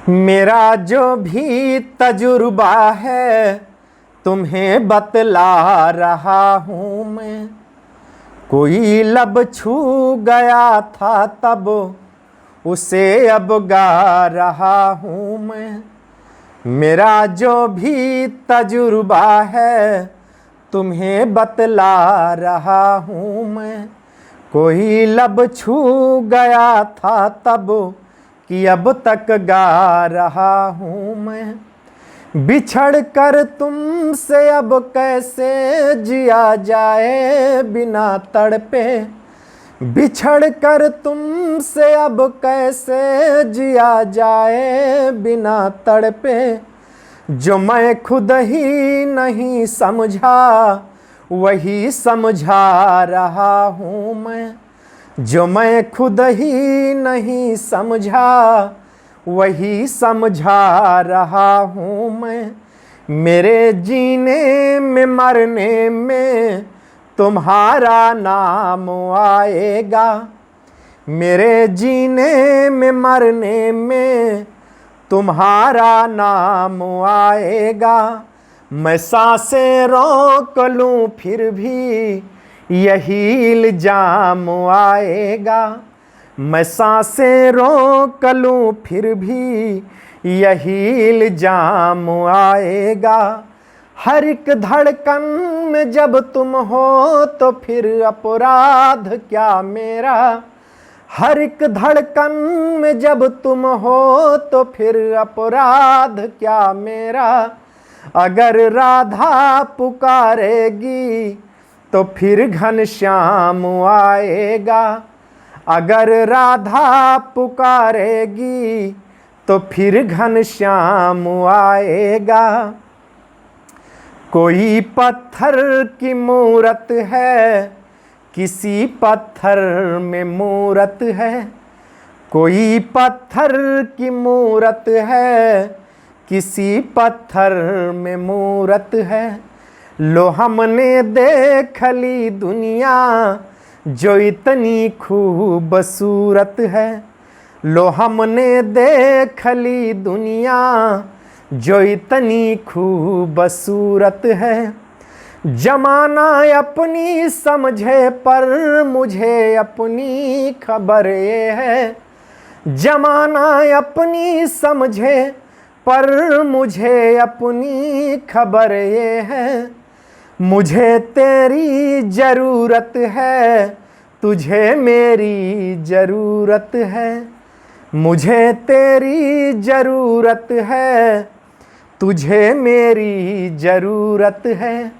मेरा जो भी तजुर्बा है तुम्हें बतला रहा हूँ मैं। कोई लब छू गया था तब उसे अब गा रहा हूँ मैं। मेरा जो भी तजुर्बा है तुम्हें बतला रहा हूँ मैं। कोई लब छू गया था तब कि अब तक गा रहा हूँ मैं। बिछड़ कर तुमसे अब कैसे जिया जाए बिना तड़पे। बिछड़ कर तुमसे अब कैसे जिया जाए बिना तड़पे। जो मैं खुद ही नहीं समझा वही समझा रहा हूँ मैं। जो मैं खुद ही नहीं समझा वही समझा रहा हूँ मैं। मेरे जीने में मरने में तुम्हारा नाम आएगा। मेरे जीने में मरने में तुम्हारा नाम आएगा। मैं सांसें रोक लूँ फिर भी यही इल्जाम आएगा। मैं सांसें रोक लूँ फिर भी यही इल्जाम आएगा। हर एक धड़कन में जब तुम हो तो फिर अपराध क्या मेरा। हर एक धड़कन में जब तुम हो तो फिर अपराध क्या मेरा। अगर राधा पुकारेगी तो फिर घनश्याम आएगा। अगर राधा पुकारेगी तो फिर घनश्याम आएगा। कोई पत्थर की मूरत है किसी पत्थर में मूरत है। कोई पत्थर की मूरत है किसी पत्थर में मूरत है। लो हमने देख ली दुनिया जो इतनी खूबसूरत है। लो हमने देख ली दुनिया जो इतनी खूबसूरत है। जमाना अपनी समझे पर मुझे अपनी खबर ये है। जमाना अपनी समझे पर मुझे अपनी खबर ये है। मुझे तेरी ज़रूरत है तुझे मेरी ज़रूरत है। मुझे तेरी ज़रूरत है तुझे मेरी ज़रूरत है।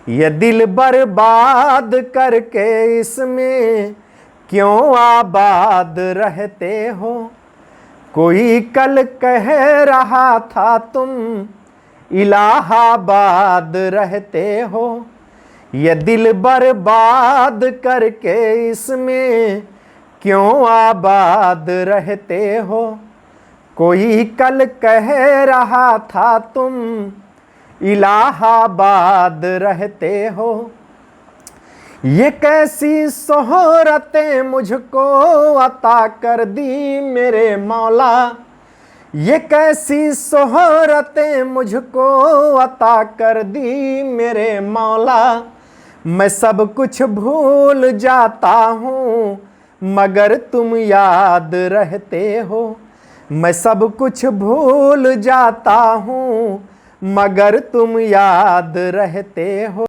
ये दिल बर्बाद करके इसमें क्यों आबाद रहते हो। कोई कल कह रहा था तुम इलाहाबाद रहते हो। ये दिल बर्बाद करके इसमें क्यों आबाद रहते हो। कोई कल कह रहा था तुम इलाहाबाद रहते हो। ये कैसी शोहरतें मुझको अता कर दी मेरे मौला। ये कैसी शोहरतें मुझको अता कर दी मेरे मौला। मैं सब कुछ भूल जाता हूँ मगर तुम याद रहते हो। मैं सब कुछ भूल जाता हूँ मगर तुम याद रहते हो।